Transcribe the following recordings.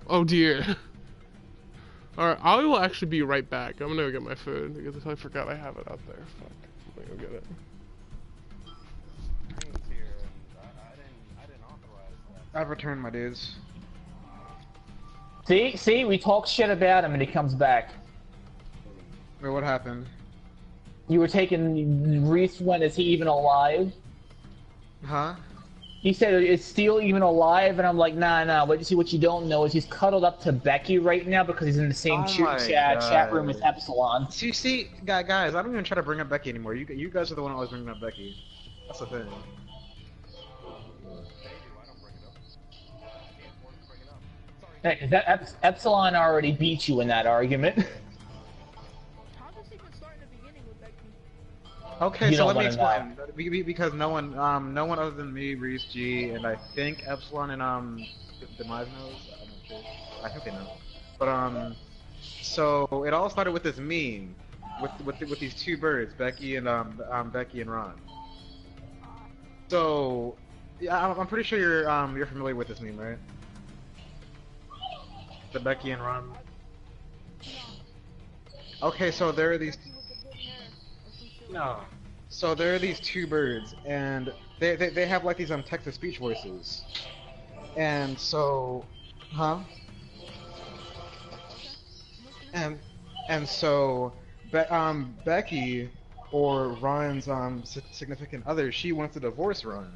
Oh dear. Alright, I will actually be right back. I'm gonna go get my food because I forgot I have it out there. Fuck. I'm gonna go get it. I've returned my dudes. See, we talk shit about him and he comes back. Wait, what happened? You were taking Reese when is he even alive? Huh? He said, is Steel even alive? And I'm like, nah, but you see what you don't know is he's cuddled up to Becky right now because he's in the same chat room as Epsilon. See, guys, I don't even try to bring up Becky anymore. You guys are the one always bringing up Becky. That's the thing. Hey, 'cause that Epsilon already beat you in that argument. Okay, You so don't let me wanna explain. Because no one other than me, Reese G, and I think Epsilon and Demise knows. I'm not sure. I think they know. But so it all started with this meme, with these two birds, Becky and Ron. So yeah, I'm pretty sure you're familiar with this meme, right? The Becky and Ron. Okay, so there are these. No. So there are these two birds, and they have like these text-to-speech voices, and so, huh? And so, Becky, or Ron's significant other, she wants to divorce Ron,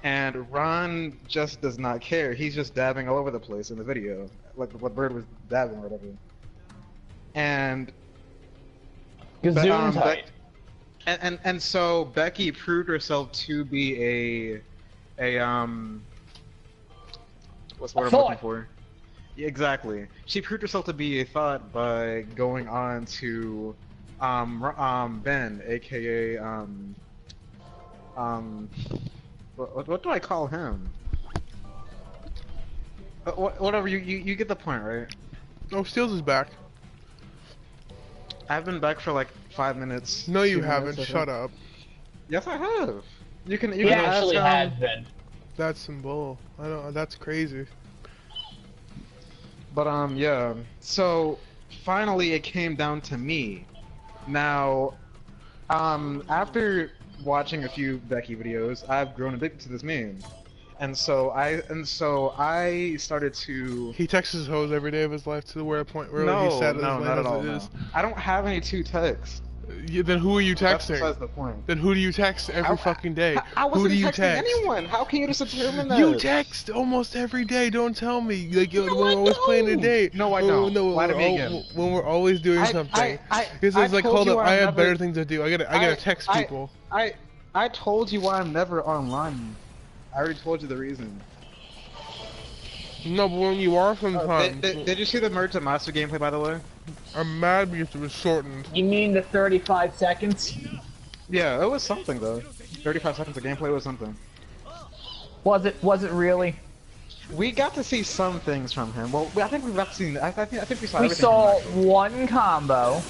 and Ron just does not care. He's just dabbing all over the place in the video, like what bird was dabbing or whatever, and. And so Becky proved herself to be what's the word I'm looking for? Yeah, exactly. She proved herself to be a thought by going on to Ben, aka what do I call him? Whatever, you get the point, right? Oh, Steels is back. I've been back for like 5 minutes. No, you haven't. Shut up. Yes, I have. You can actually ask, has been. That's some bull. I don't. That's crazy. But yeah. So finally, it came down to me. Now, after watching a few Becky videos, I've grown addicted to this meme. And so I started to. He texts his hoes every day of his life to the point where No, he's sad no, not at all. No. I don't have any two texts. Yeah, then who are you texting? That's besides the point. Then who do you text every fucking day? I wasn't who do you texting text? anyone. How can you just determine that? You text almost every day. Don't tell me. Like No, when we're always playing a date. No, I don't. No, Lie to me again. When we're always doing something. Because it's like, hold up, I have better things to do. I gotta text people. I told you why I'm never online. I already told you the reason. No, but when you are sometimes. Did you see the Merge Master gameplay, by the way? I'm mad because it was shortened. You mean the 35 seconds? Yeah, it was something though. 35 seconds of gameplay was something. Was it really? We got to see some things from him. Well, I think we got to see. I think we saw. We everything saw from him, one combo.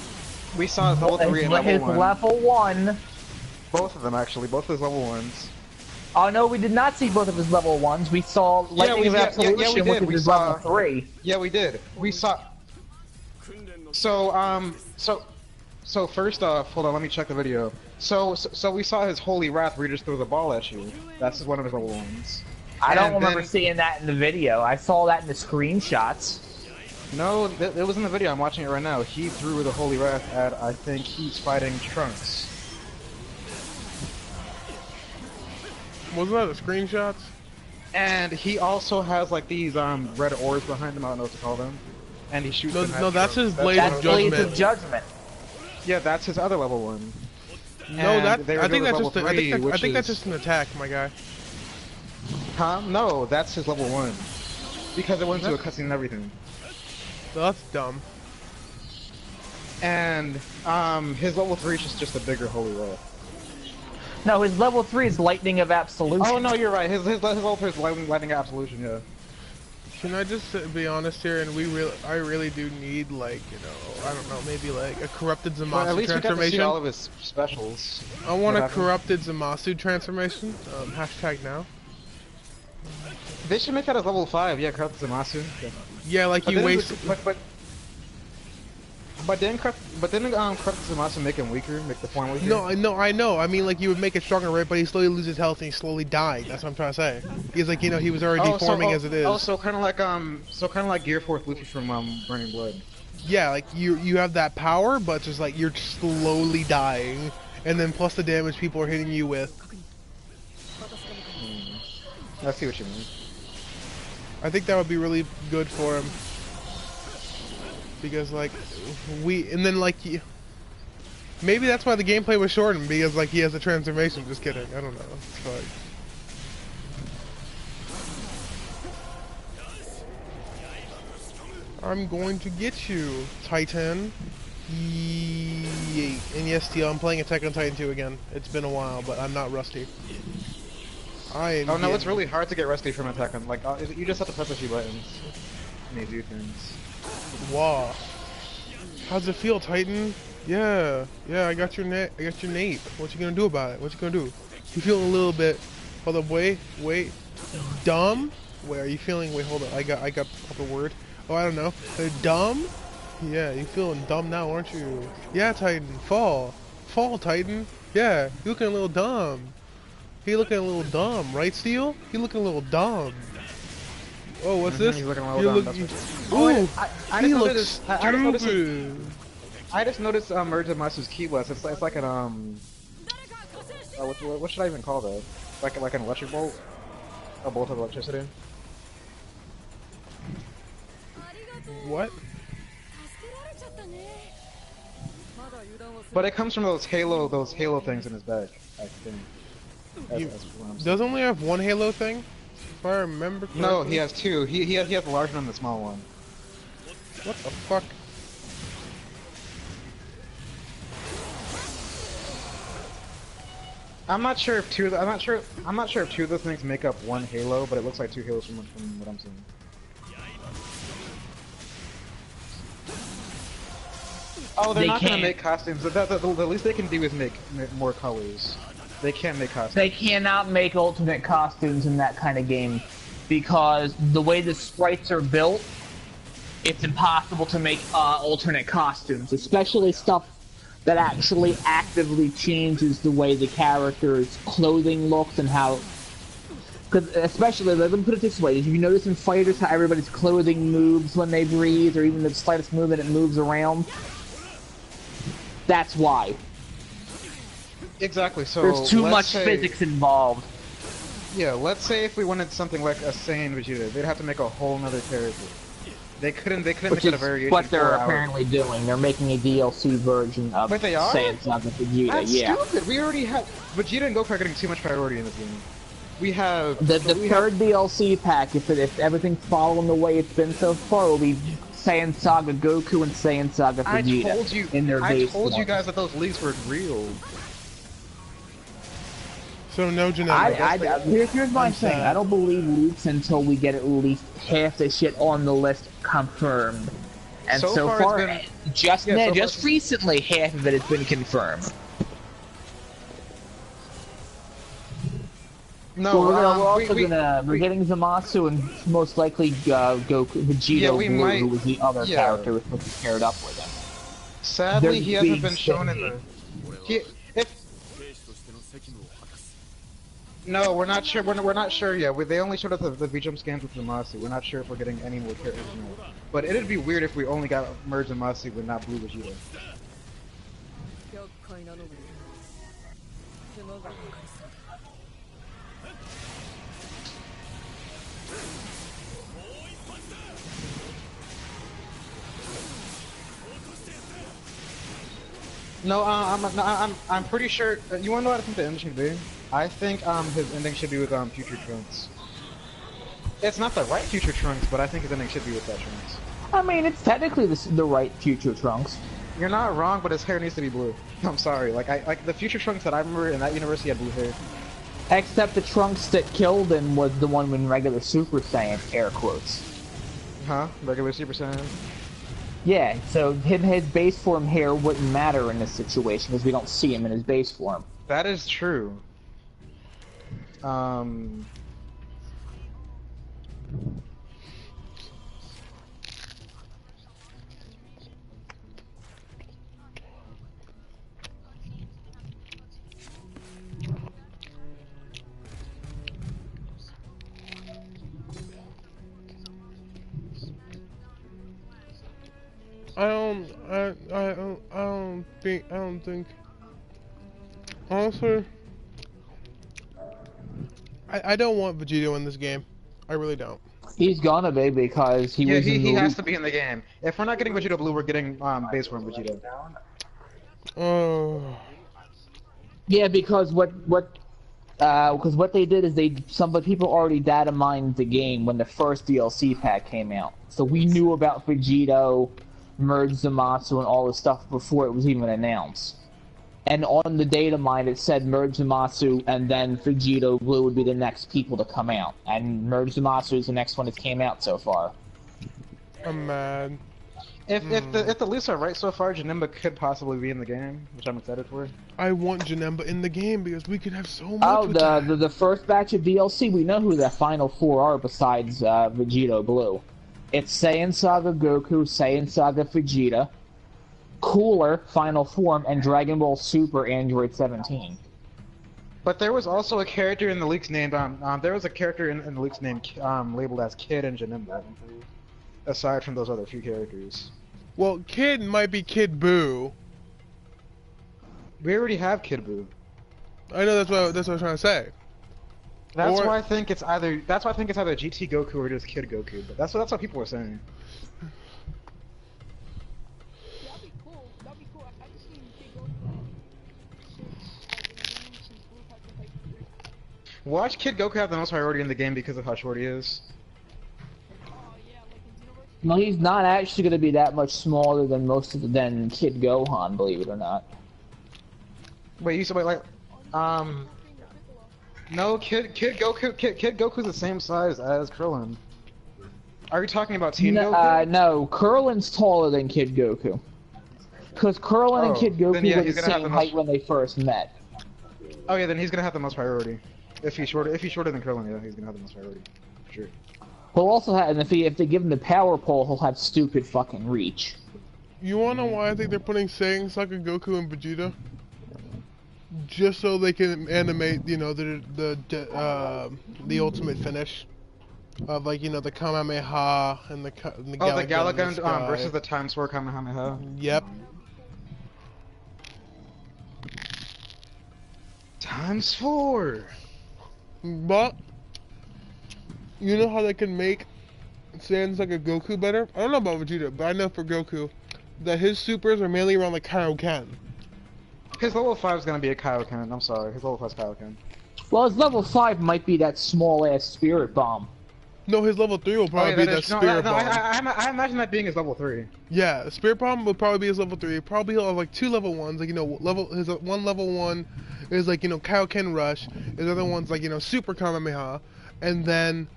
We saw his level 3 and his level 1. level 1. Both of them actually. Both his level 1s. Oh no, we did not see both of his level 1s. We saw Lightning of Absolution, which is his level 3. Yeah, we did. We saw. So first off, hold on, let me check the video. So we saw his Holy Wrath where he just throws a ball at you. That's one of his level 1s. I don't remember seeing that in the video. I saw that in the screenshots. No, it was in the video. I'm watching it right now. He threw the Holy Wrath at, I think he's fighting Trunks. Wasn't that the screenshots? And he also has like these red orbs behind him. I don't know what to call them. And he shoots them at No, that's his Blade of Judgment. Blades of Judgment. Yeah, that's his other level 1. No, I think that's just an attack, my guy. Huh? No, that's his level 1. Because it went to a cutscene and everything. That's dumb. And his level 3 is just a bigger Holy Wrath. No, his level 3 is Lightning of Absolution. Oh no, you're right. His level 3 is Lightning of Absolution. Yeah. Can I just be honest here? And I really do need, like, you know, I don't know, maybe like a corrupted Zamasu well, at least transformation. We got to see all of his specials. I want a corrupted Zamasu transformation. Hashtag now. They should make that as level 5. Yeah, corrupted Zamasu. Yeah. Yeah, like you waste. But then corrupt Zamasu make him weaker, make the form weaker. No, I know. I mean, like you would make it stronger, right? But he slowly loses health and he slowly died. That's what I'm trying to say. He's like, he was already deforming as it is. Oh, so kind of like Gear 4th Luffy from Burning Blood. Yeah, like you have that power, but just like you're slowly dying, and then plus the damage people are hitting you with. I see what you mean. I think that would be really good for him. Because like and then like maybe that's why the gameplay was shortened, because like he has a transformation. Just kidding. I don't know. It's fine. I'm going to get you, Titan. Yay. And yes, Steel, I'm playing Attack on Titan 2 again. It's been a while, but I'm not rusty. Oh no, it's really hard to get rusty from Attack on. Like you just have to press a few buttons and they do things. Wow. How's it feel, Titan? Yeah, I got your I got your nape. What you gonna do about it? What you gonna do? You feeling a little bit? Hold up, wait. Dumb? Wait, are you feeling? Wait, hold up. I got the proper word. Oh, I don't know. Dumb? Yeah, you feeling dumb now, aren't you? Yeah, Titan. Fall, Titan. Yeah, you looking a little dumb. He looking a little dumb, right, Steel? He looking a little dumb. Oh, what's this? He's looking a little dumb. Ooh, he looks stupid. I just noticed Merge Masu's keyless. It's like an what should I even call that? Like an electric bolt? A bolt of electricity? What? But it comes from those halo things in his back, I think. Does only have one halo thing? If I remember correctly. No, he has two. He has the large one and the small one. What the fuck? I'm not sure if two of those things make up one halo, but it looks like two halos from what I'm seeing. Oh, they're not gonna make costumes. The least they can do is make more colors. They can't make costumes. They cannot make alternate costumes in that kind of game, because the way the sprites are built, it's impossible to make alternate costumes, especially stuff that actually actively changes the way the character's clothing looks and how. Because especially, let me put it this way: if you notice in fighters how everybody's clothing moves when they breathe, or even the slightest movement it moves around, that's why. Exactly. So there's too much physics involved. Yeah, let's say if we wanted something like a Saiyan Vegeta, they'd have to make a whole nother character. They couldn't make it a variation. What they're apparently doing. They're making a DLC version of Saiyan Saga Vegeta. That's stupid. We already have Vegeta and Goku are getting too much priority in this game. We have the third DLC pack. If everything's following the way it's been so far, will be Saiyan Saga Goku and Saiyan Saga Vegeta in their base form. I told you guys that those leaks were real. So no genetic. Here's my thing. I don't believe leaks until we get at least half the shit on the list confirmed. And so far just recently, half of it has been confirmed. No, so we're getting Zamasu and most likely Goku, Vegeta, who was the other character was supposed to be paired up with him. Sadly, he hasn't been shown in the. No, we're not sure. We're not sure yet. They only showed us the V-Jump scans with Zamasu. We're not sure if we're getting any more characters. But it'd be weird if we only got Merge Zamasu but not Blue Vegeta. No, I'm pretty sure. You wanna know what I think the ending should be? I think his ending should be with Future Trunks. It's not the right Future Trunks, but I think his ending should be with that Trunks. I mean, it's technically the right Future Trunks. You're not wrong, but his hair needs to be blue. I'm sorry. Like the Future Trunks that I remember in that universe, he had blue hair. Except the Trunks that killed him was the one in regular Super Saiyan, air quotes. Huh? Regular Super Saiyan? Yeah, so his base form hair wouldn't matter in this situation because we don't see him in his base form. That is true. I don't think. Honestly, I don't want Vegito in this game. I really don't. He's gonna be because he Yeah, was in he the has loop. to be in the game. If we're not getting Vegito Blue, we're getting base form Vegito. Oh. Yeah, because what they did is some people already data mined the game when the first DLC pack came out, so we knew about Vegito, Merge Zamasu, and all this stuff before it was even announced. And on the data mine, it said Merge Zamasu, and then Vegito Blue would be the next people to come out, and Merge Zamasu is the next one that came out so far. I'm mad. If the leaks are right so far, Janemba could possibly be in the game, which I'm excited for. I want Janemba in the game because we could have so much. Oh, with that. the first batch of DLC, we know who the final four are besides Vegito Blue. It's Saiyan Saga Goku, Saiyan Saga Vegeta, Cooler Final Form, and Dragon Ball Super Android 17. But there was also a character in the leaks named there was a character in the leaks named labeled as Kid and Janemba. Aside from those other few characters. Well, Kid might be Kid Buu. We already have Kid Buu. I know that's what I'm trying to say. That's why I think it's either GT Goku or just Kid Goku. But that's what people were saying. That'd be cool. That'd be cool. I just seen Kid Goku since Blue Pack was like 3. Watch Kid Goku have the most priority in the game because of how short he is. Oh yeah, like in Xenoverse. No, he's not actually going to be that much smaller than than Kid Gohan, believe it or not. Wait, you said wait like no, Kid Goku's the same size as Krillin. Are you talking about Teen Goku? No, Krillin taller than Kid Goku. Because Krillin and Kid Goku yeah, were the he's gonna have same the height most- when they first met. Oh yeah, then he's gonna have the most priority. If he's shorter than Krillin, yeah, he's gonna have the most priority. For sure. He'll also have, and if they give him the power pole, he'll have stupid fucking reach. You wanna know why I think they're putting Saiyan Saga Goku and Vegeta? Just so they can animate, you know, the ultimate finish of like, you know, the Kamehameha and the Oh, the Galagun in Galagun sky. versus the Time Sword Kamehameha. Yep. Times 4. But you know how they can make Saiyan Saga Goku better? I don't know about Vegeta, but I know for Goku that his supers are mainly around like Kaioken. His level 5 is gonna be a Kaioken. I'm sorry, his level 5 is Kaioken. Well, his level 5 might be that small-ass Spirit Bomb. No, his level 3 will probably be that Spirit Bomb. I imagine that being his level 3. Yeah, Spirit Bomb would probably be his level 3. Probably he'll have like 2 level 1s, like, you know, his one level 1 is like, you know, Kaioken Rush, his other one's like, you know, Super Kamehameha, and then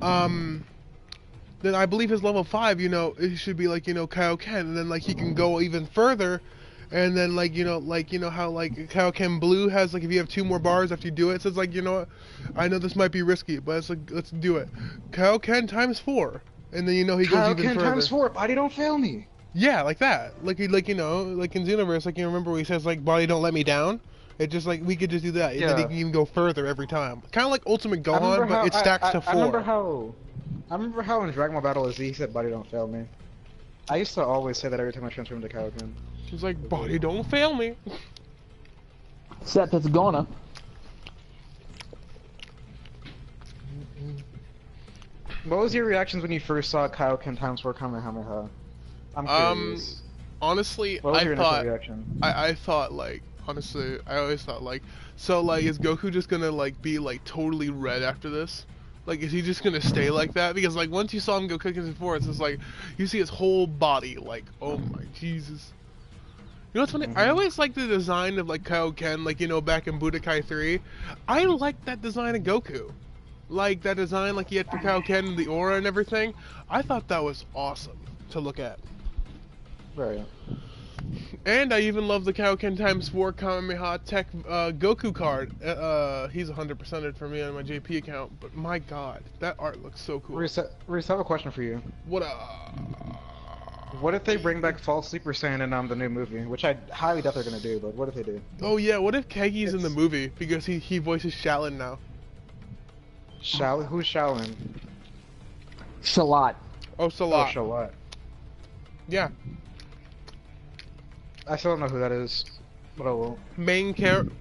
I believe his level 5, you know, it should be like, you know, Kaioken, and then like he can go even further, and then like, you know how like Kaioken Blue has like if you have 2 more bars after you do it, so it's like, you know what, I know this might be risky, but it's like, let's do it. Kaioken times 4, and then you know he goes even Kaioken further. times 4, body don't fail me. Yeah, like that. Like you know, like in Xenoverse, like you remember where he says like body don't let me down. It just like we could just do that, and then he Yeah. can even go further every time. Kind of like Ultimate I remember Gohan, how- but it stacks to 4. I remember how in Dragon Ball Battle Z he said body don't fail me. I used to always say that every time I transformed to Kaioken. He's like body don't fail me. Except it's gonna. What was your reactions when you first saw Kaioken times 4 Kamehameha? I'm curious. Honestly, What was I your initial thought reaction? I thought like honestly, I always thought like so like is Goku just gonna like be like totally red after this? Like is he just gonna stay like that? Because like once you saw him go kicking his force, it's like you see his whole body like oh my Jesus. You know what's funny? I always liked the design of like Kaioken, like you know back in Budokai 3. I liked that design of Goku. Like that design like he had for Kaioken and the aura and everything. I thought that was awesome to look at. Right. And I even love the Kaioken times 4 Kamehameha Tech Goku card. He's 100%ed for me on my JP account, but my god, that art looks so cool. Reese, I have a question for you. What What if they bring back False Sleeper Saiyan in the new movie? Which I highly doubt they're gonna do, but what if they do? Oh yeah, what if Kegi's in the It's- movie because he voices Shaolin now? Who's Shaolin? Shalot. Oh, Oh, Salat. Shalat. Yeah, I still don't know who that is, but I will. main character.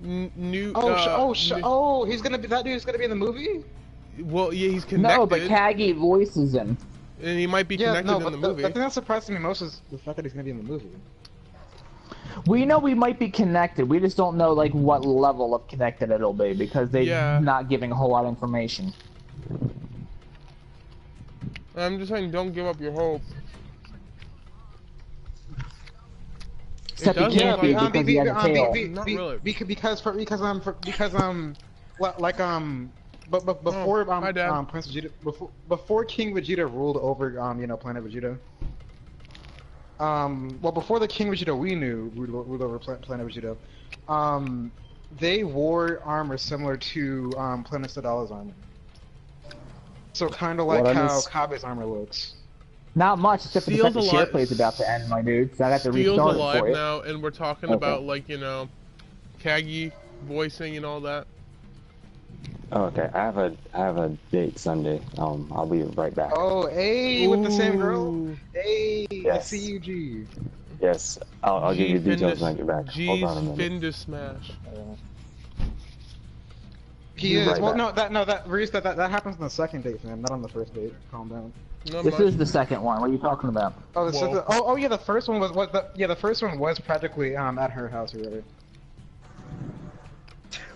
New. He's gonna be that dude's gonna be in the movie. Well, yeah, he's connected. No, but Kagi voices him. And he might be Yeah, connected no, in but the movie. the thing that surprised me most is the fact that he's gonna be in the movie. We know we might be connected. We just don't know like what level of connected it'll be because they're Yeah. not giving a whole lot of information. I'm just saying, don't give up your hope. Except does he can't look be like- because he has a tail. Not really. But before my dad. Prince Vegeta before King Vegeta ruled over Planet Vegeta. Well, before the King Vegeta we knew ruled over Planet Vegeta, they wore armor similar to Planet Sadala's armor. So kind of like What I how miss- Kabe's armor looks. Not much, except for the Steel's fact the alive- share play's about to end, my dude. So I got to Steel's restart it alive for you. now, and we're talking Okay. about, like, you know, Kagi voicing and all that. Oh, okay, I have a date Sunday. I'll be right back. Oh, hey, with the same girl. Ooh. Hey, I Yes. see you, G. Yes, I'll give you details when I get back. Hold G's on a minute. Fender Smash. He You're is. right Well, back. Reese, that happens on the second date, man, not on the first date. Calm down. Not This much. is the second one. What are you talking about? Oh, this is Whoa. yeah, the first one the first one was practically at her house, really.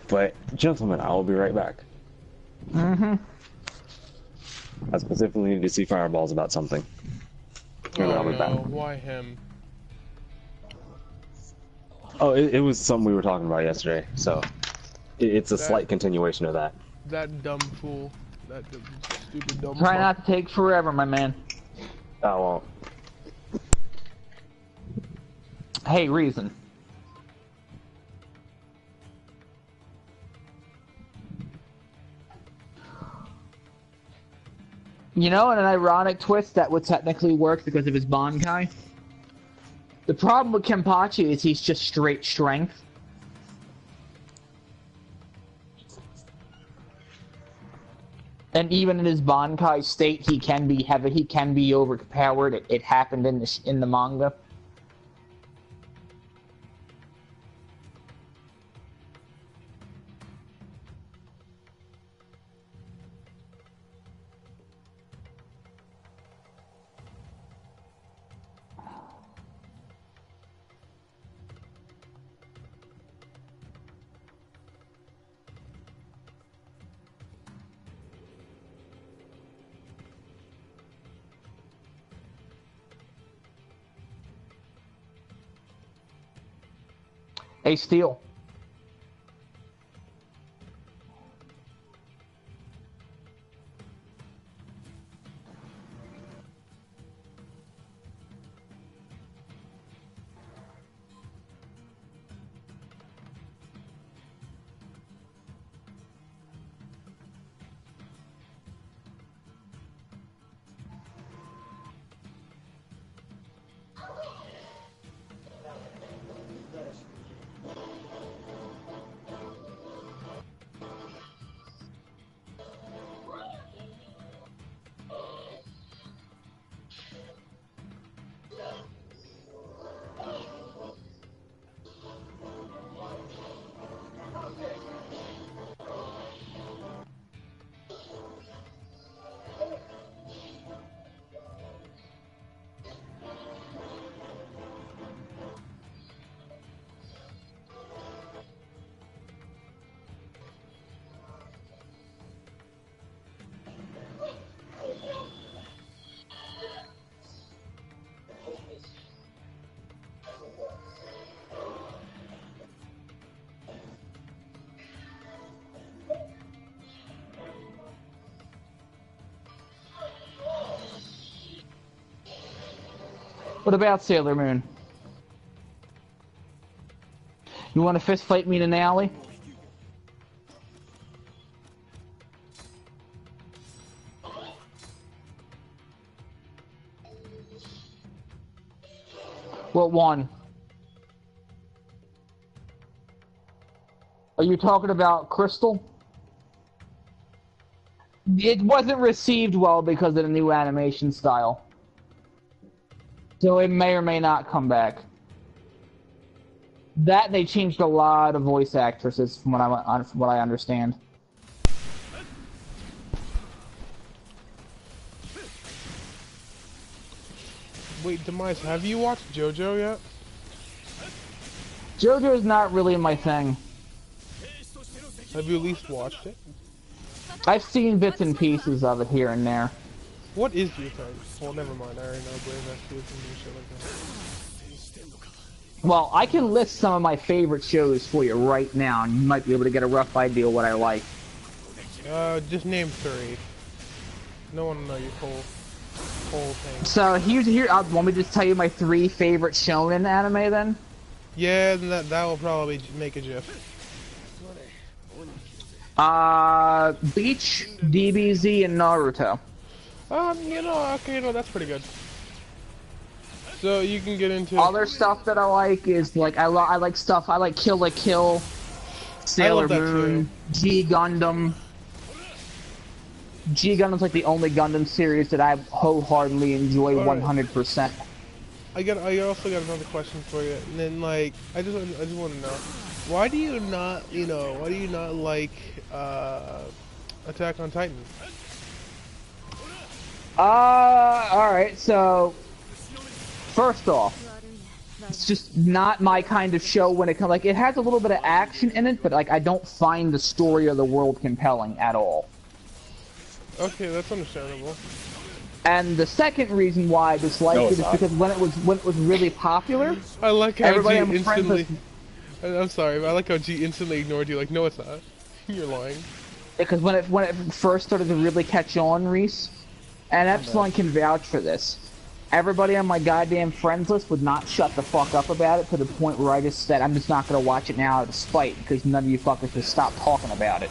But gentlemen, I will be right back. Mm-hmm. I specifically need to see fireballs about something. And then Oh I'll be no, back. why him? Oh, it was something we were talking about yesterday, so it's a That- slight continuation of that. That dumb fool. That stupid dumb Try fuck. not to take forever, my man. I won't. Hey, Reason. You know, in an ironic twist, that would technically work because of his Bankai. The problem with Kenpachi is he's just straight strength. And even in his Bankai state, he can be heavy. He can be overpowered. It happened in the manga. Hey, Steel. What about Sailor Moon? You want to fist fight me in an alley? What one? Are you talking about Crystal? It wasn't received well because of the new animation style. So it may or may not come back. That they changed a lot of voice actresses from what I understand. Wait, Demise, have you watched JoJo yet? JoJo's not really my thing. Have you at least watched it? I've seen bits and pieces of it here and there. What is your thing? Well, never mind. I already know Brave Exvius and shit like that. Well, I can list some of my favorite shows for you right now, and you might be able to get a rough idea of what I like. Just name 3. No one will know your whole thing. So want me to just tell you my 3 favorite shonen anime then? Yeah, then that will probably make a GIF. Bleach, DBZ, and Naruto. That's pretty good. So you can get into Other stuff that I like is like I like Kill la Kill, Sailor Moon, G Gundam. G Gundam's like the only Gundam series that I wholeheartedly enjoy 100%. I also got another question for you, and then like I just want to know, why do you not like Attack on Titan? Alright, so first off, it's just not my kind of show when it comes, like, it has a little bit of action in it, but like I don't find the story or the world compelling at all. Okay, that's understandable. And the second reason why I disliked it is because when it was really popular, I like how everybody G I'm friends instantly. with, I'm sorry, but I like how G instantly ignored you. Like, no, it's not. You're lying. because when it first started to really catch on, Reese, and Epsilon can vouch for this. Everybody on my goddamn friends list would not shut the fuck up about it to the point where I just said I'm just not gonna watch it now out of spite because none of you fuckers just stop talking about it.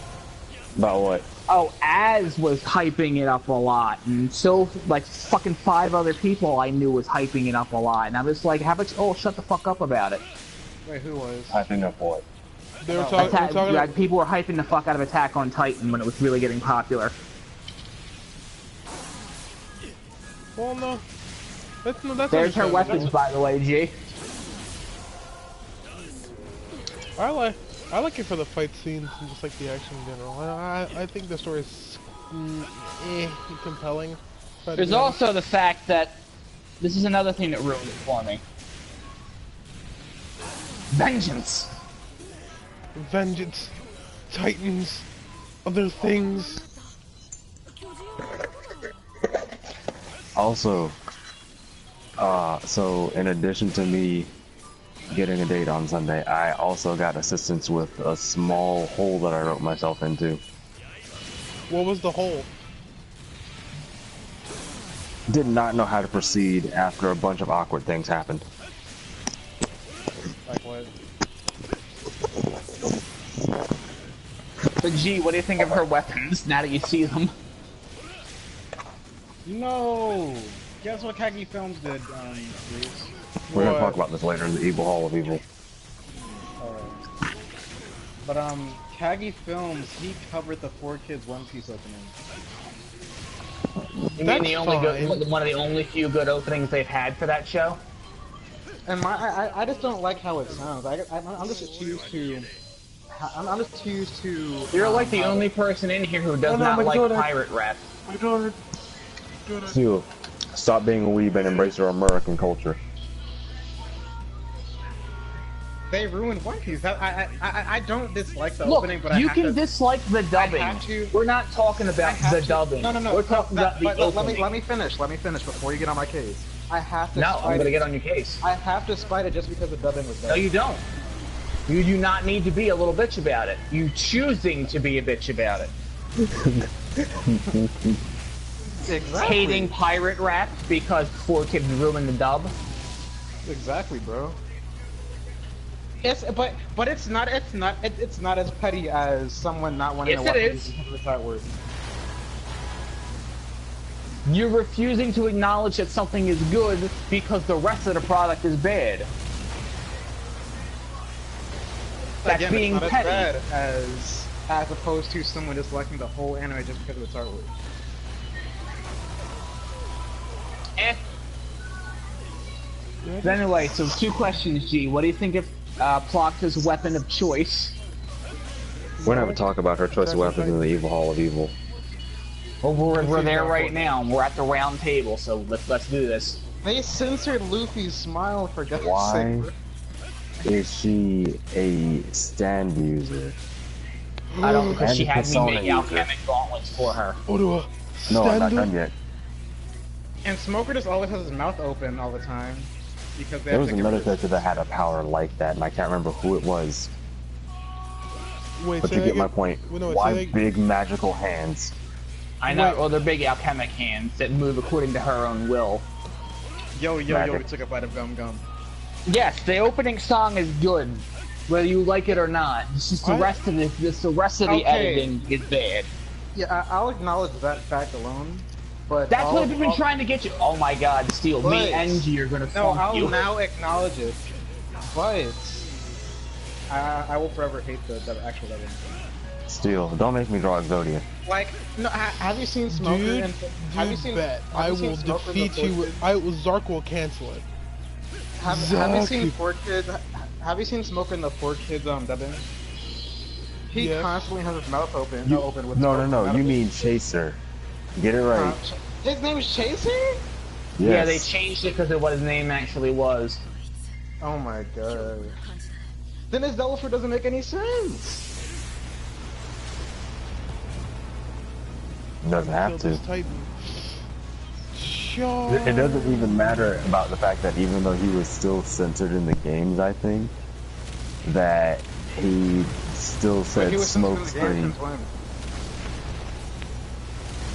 About what? Oh, Az was hyping it up a lot, and so like fucking 5 other people I knew was hyping it up a lot, and I was like, how about you shut the fuck up about it? Wait, who was? Hyping up what? They were talking. People were hyping the fuck out of Attack on Titan when it was really getting popular. Well, no. That's There's her weapons, by the way, G. I like it for the fight scenes and just like the action in general. I think the story is compelling. But There's also the fact that this is another thing that ruined it for me. Vengeance. Vengeance, Titans, other things. Also, so in addition to me getting a date on Sunday, I also got assistance with a small hole that I wrote myself into. What was the hole? Did not know how to proceed after a bunch of awkward things happened. Like what? But G, what do you think of her weapons now that you see them? No! Guess what Kagi Films did, Reese? We're gonna talk about this later in the Evil Hall of Evil. Alright. But, Kagi Films, he covered the 4Kids One Piece opening. You mean the only good, one of the only few good openings they've had for that show? And I just don't like how it sounds. I'm just used to... I'm just used to... You're like the only person in here who does not like pirate rap. My daughter. You stop being a weeb and embrace your American culture. They ruined One Piece. I don't dislike the Look, opening, but I you have can to... dislike the dubbing. We're not talking about the dubbing. No. We're talking about the opening. Let me finish before you get on my case. I have to No, spite I'm gonna it. get on your case. I have to spite it just because the dubbing was No, bad. you don't. You do not need to be a little bitch about it. You choosing to be a bitch about it. Exactly. Hating pirate rap because 4Kids ruined the dub. Exactly, bro. But it's not as petty as someone not wanting to Yes, watch it is. the side word. You're refusing to acknowledge that something is good because the rest of the product is bad. That's Again, being it's not petty. as bad as opposed to someone just liking the whole anime just because of its artwork. But anyway, so 2 questions, G. What do you think of Plocta's weapon of choice? We're gonna talk about her choice of weapons in the Evil Hall of Evil. Well, we're Let's there see, right now. We're at the round table, so let's do this. They censored Luffy's smile for God's Why sake. is she a stand user? I don't because And she had me persona make user. alchemic gauntlets for her. Ottawa. No, I'm not stand done up. yet. And Smoker just always has his mouth open all the time. Because they There have was to get another rid of- character that had a power like that, and I can't remember who it was. Wait, But say you that get my again? point. Wait, no, Why say that- big magical hands? I know. Wait. Well, they're big alchemic hands that move according to her own will. Yo, we Magic. took a bite of gum gum. Yes, the opening song is good, whether you like it or not. It's just the I- rest of it. Just the rest of the Okay. editing is bad. Yeah, I'll acknowledge that fact alone. But That's all what of- I've been all- trying to get you. Oh my God, Steel, me But- and G are gonna No, funk I'll you. now acknowledge it. But I will forever hate the actual level. Steel, don't make me draw Exodia. Like, no, have you seen Smoker? Dude, and, have you dude, seen? bet. have I you seen will Smoker in the defeat you Four with. Zark will cancel it. Have you seen Zark. 4Kids? Have you seen Smoker in the 4Kids dubbing? He Yes. constantly has his mouth open. You, open with no, Smoker no, out you of mean Chaser. Get it it. right. His name is Chaser? Yeah, they Yes. changed it because of what his name actually was. Oh my god. Then his Delphi doesn't make any sense. Doesn't have Kill to. this Titan. Sure. It doesn't even matter about the fact that even though he was still censored in the games, I think, that he still said He was smoke censored in the game screen. since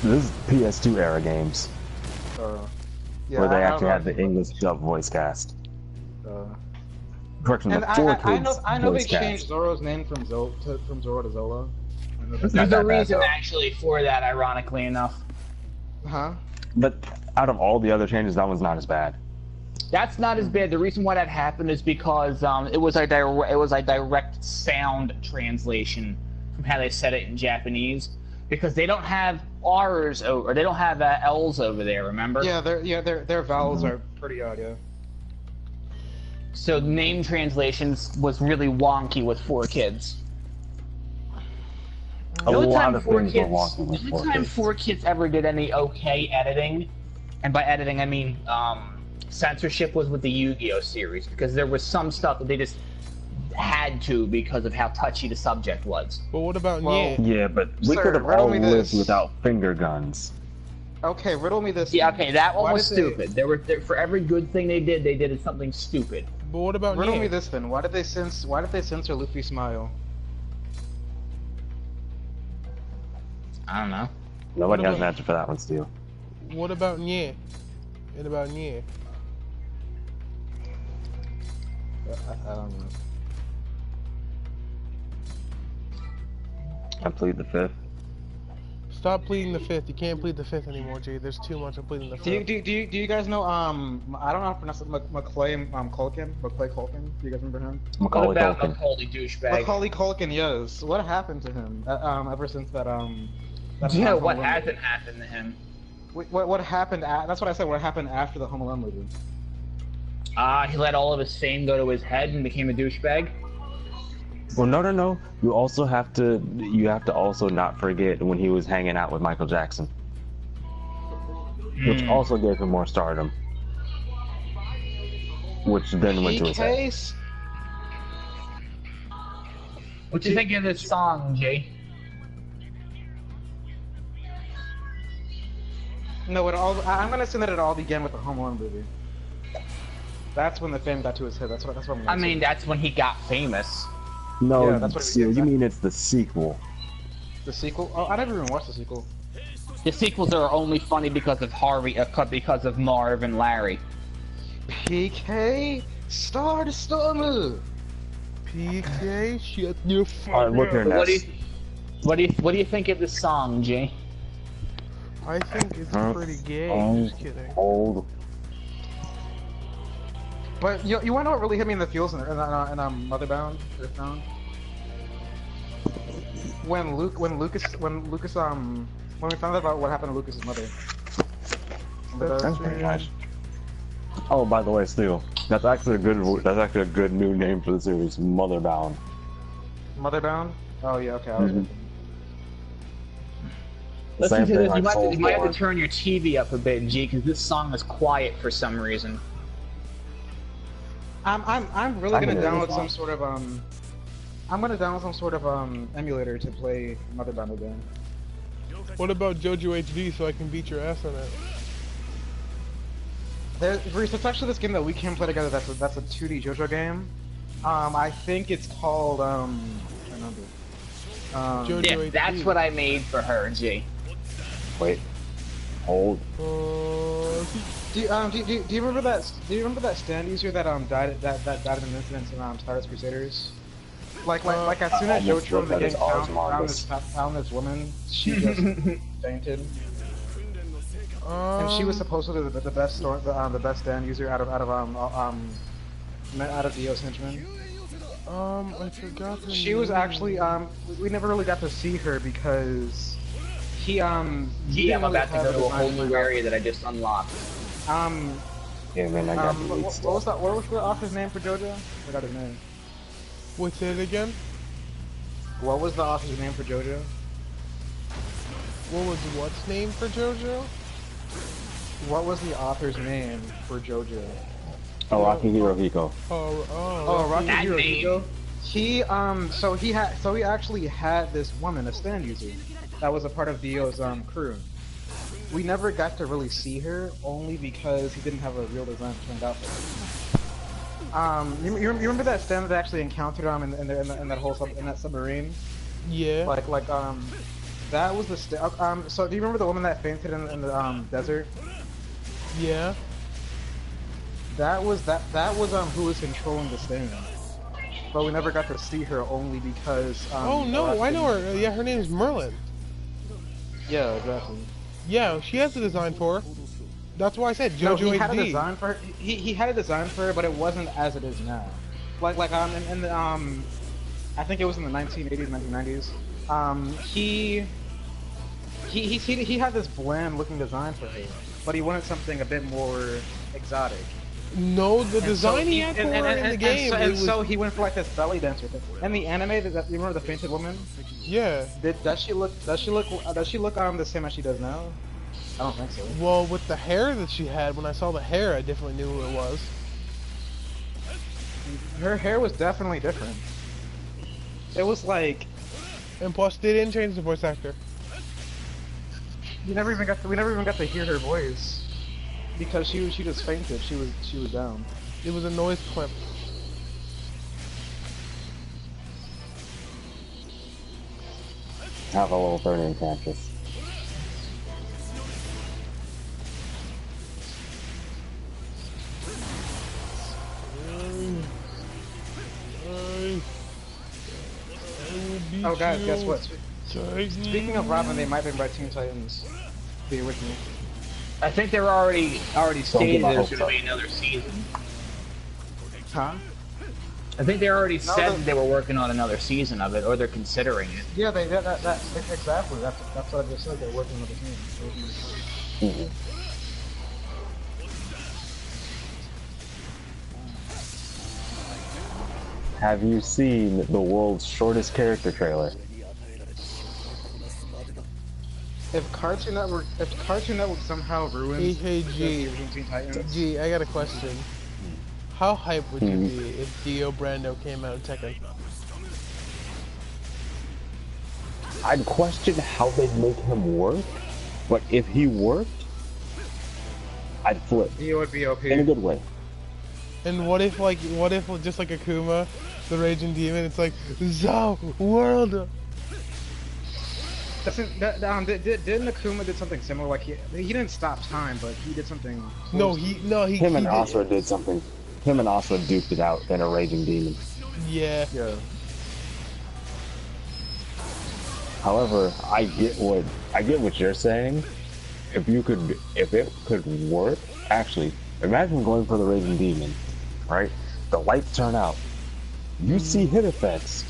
when? This is PS2 era games, Yeah, where they I don't actually know. had the English dub voice cast. Uh, Correction, and the 4Kids I know they voice changed cast. Zoro's name from Zoro to Zola. I know It's that. not There's a that bad, reason though. actually for that, ironically enough. Huh? But out of all the other changes, that one's not as bad. That's not as bad. The reason why that happened is because it was a direct sound translation from how they said it in Japanese, because they don't have R's or they don't have L's over there. Remember? Yeah, their vowels are pretty odd. Yeah. So name translations was really wonky with 4Kids. A The only lot time of four things were kids, wonky with the only time 4Kids. 4Kids ever did any okay editing, and by editing I mean censorship, was with the Yu-Gi-Oh series, because there was some stuff that they just had to because of how touchy the subject was. But what about Well, Nye? Yeah, but we Sir, could have riddle all me lived this. without finger guns. Okay, riddle me this. Yeah, okay, that one Why was did they- stupid. For every good thing they did something stupid. But what about Riddle me Nye? this then. Why did they censor Luffy's smile? I don't know. Nobody What has an about- answer for that one, Steel. What about Nye? And about Nye? I don't know. I plead the fifth. Stop pleading the fifth. You can't plead the fifth anymore, Jay. There's too much of pleading the Do fifth. you guys know I don't know how to pronounce it, Macaulay Culkin? Macaulay Culkin? Do you guys remember him? What Macaulay about Culkin. Macaulay douchebag? Macaulay Culkin, yes. What happened to him? Ever since that Yeah, Home what Alone hasn't happened to him? movie? What happened? That's what I said. What happened after the Home Alone movie? He let all of his fame go to his head and became a douchebag. Well, no. You have to also not forget when he was hanging out with Michael Jackson, which also gave him more stardom, which then went to his head. Case? What do you think of this song, Jay? No, I'm gonna assume that it all began with the Home Alone movie. That's when the fame got to his head. That's what I'm gonna I assume. mean, that's when he got famous. No, Yeah, that's what it Steel, is. you mean it's the sequel? The sequel? Oh, I never even watched the sequel. The sequels are only funny because of because of Marv and Larry. PK Star the Stormer. PK, shut your fuck Alright, look here, up. Ness. What do you think of this song, Jay? I think it's Huh? pretty gay. Just kidding. Old. But you wanna know what really hit me in the feels in Motherbound? Earthbound? When we found out about what happened to Lucas's mother. Remember That's that? pretty nice. Oh, by the way, Steel, That's actually a good. That's actually a good new name for the series, Motherbound. Motherbound? Oh yeah, okay. I was Listen Same to thing this. like You might have to Soulsborne. turn your TV up a bit, G, because this song is quiet for some reason. I'm really I gonna can hear download this some one. sort of I'm gonna download some sort of emulator to play Motherbound again. What about JoJo HD so I can beat your ass on it? Reese, it's actually this game that we can play together. That's a 2D JoJo game. I think it's called I don't know. JoJo Yeah, HD. that's what I made for her, G. Wait. Hold. Do you remember that? Do you remember that stand user that died died in an incident in Stardust Crusaders? Like as soon as almost Jojo in the looked at game his Ars found this woman, she just fainted. And she was supposedly the best the best stand user out of Dio's henchmen. I forgot her She was name. actually we never really got to see her because he G, didn't I'm really about to have go to a whole design new for- area that I just unlocked. Yeah, man, I got what was that? What was the author's name for JoJo? I forgot his name. What's it again? What was the author's name for JoJo? What was what's name for JoJo? What was the author's name for JoJo? Oh, Rocky Hirohiko. Oh, Rocky That Hirohiko. He so he actually had this woman, a stand user, that was a part of Dio's crew. We never got to really see her, only because he didn't have a real design turned out for her. You remember that stand that actually encountered him in that whole in that submarine? Yeah. That was the so do you remember the woman that fainted in the desert? Yeah. That was who was controlling the stand. But we never got to see her, only because Oh no, I know her. Yeah, her name's Merlin. Yeah, exactly. Yeah, she has a design for her. That's why I said No, JoJo he had a HD. design for her. He had a design for her, but it wasn't as it is now. In the I think it was in the 1980s, 1990s. He had this bland looking design for her, but he wanted something a bit more exotic. No, the design he had for her in the game. So he went for like this belly dancer thing. And the anime, you remember the fainted woman? Yeah. Does she look the same as she does now? I don't think so. Well, with the hair that she had, when I saw the hair, I definitely knew who it was. Her hair was definitely different. It was like And plus, they didn't change the voice actor. we never even got to hear her voice because she just fainted. She was down. It was a noise clip. Have a little 30 in campus. Oh guys, guess what? Titan. Speaking of Robin, they might bring back Teen Titans, the original. I think they're already stated I there's hope going to so. be another season. Huh? I think they already said the- that they were working on another season of it, or they're considering it. Yeah, that exactly. That's what I just said. They're working with the team. Have you seen the world's shortest character trailer? If Cartoon Network somehow ruins Hey, the G. original Teen Titans, Gee, I got a question. How hype would you be if Dio Brando came out of Tekken? I'd question how they'd make him work, but if he worked, I'd flip Dio would be OP. in a good way. And what if just like Akuma, the Raging Demon, it's like, Zao, world! Didn't Akuma did something similar? Like he didn't stop time, but he did something. No, he Him and did- Asura did something. Him and Asura duped it out in a Raging Demon. Yeah. Yeah. However, I get what you're saying. If it could work, actually, imagine going for the Raging Demon, right? The lights turn out. You see hit effects,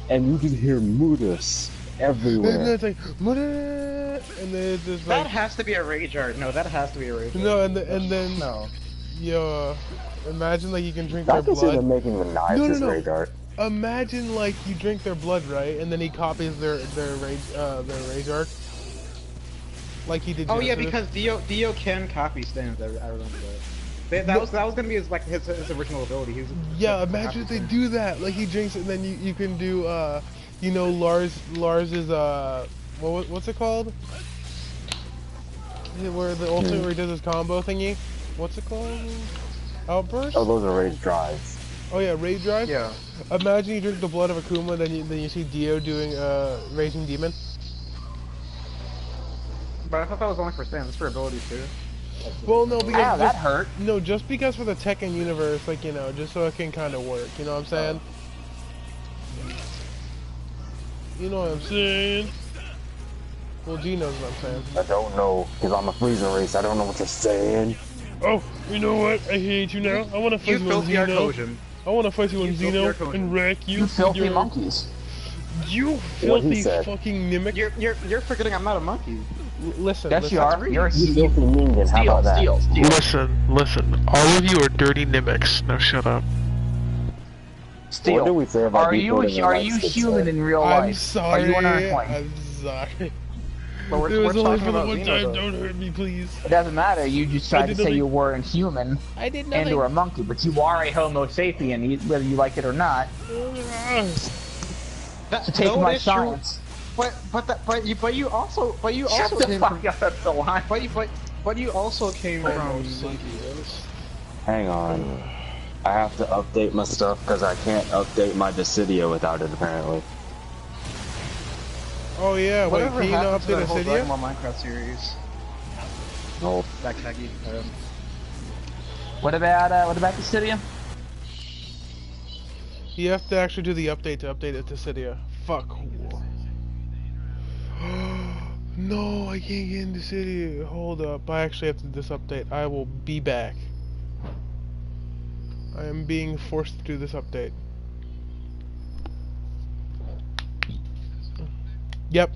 and you can hear Mudas And then everywhere. it's like, "Murder!" And then it's just That like, has to be a rage art. No, that has to be a rage art. no, and then No. Yo, imagine like you can drink I their can see them blood. making the knives No, no, as no. rage art. Imagine like you drink their blood, right? And then he copies their rage arc. Like he did Oh yeah, Genesis. because Dio can copy stands. I remember that. That was gonna be his original ability. He was, Yeah, the imagine if copy they stand. do that. Like he drinks it, and then you can do you know, Lars's what's it called? Where the ultimate where he does his combo thingy. What's it called? Outburst? Oh, those are rage drives. Oh yeah, Raid Drive. Yeah. Imagine you drink the blood of Akuma, then you see Dio doing Raging Demon. But I thought that was only for stands. It's for abilities too. Well, no, because Ow, that just, hurt. no, just because for the Tekken universe, like, you know, just so it can kind of work. You know what I'm saying? You know what I'm saying? Well, G knows what I'm saying. I don't know, because I'm a freezer race. I don't know what you're saying. Oh, you know what? I hate you now. I want to You fight you on filthy Xeno. Arcosian. I want to fight you on You filthy Xeno Arcosian. and wreck you. You with filthy your- monkeys. You What he filthy said. fucking mimic. You're forgetting I'm not a monkey. Listen, Yes, listen. you are. You're a You filthy minion, how about that? steal. Listen. All of you are dirty mimics. Now shut up. What do we say about Are you decoding the are light you stick human set? in real I'm life? sorry. Are you an Earthling? I'm sorry. But we're It was only talking for the about one Xeno, time. though. Don't hurt me, please. It doesn't matter. You just tried to did say nothing. you weren't human I did and you were a monkey, but you are a Homo sapien, whether you like it or not. That, So take no, my it is true. science. But you also Shut the came fuck from up. That's the line. but you also came from Hang on. I have to update my stuff because I can't update my Dissidia without it, apparently. Oh yeah, wait, whatever can you not happened to update that whole Dragon Acidia? Ball Minecraft series. No. Backpacky. What about the Cydia? You have to actually do the update to update it to Cydia. Fuck. No, I can't get into Cydia. Hold up, I actually have to do this update. I will be back. I am being forced to do this update. Yep.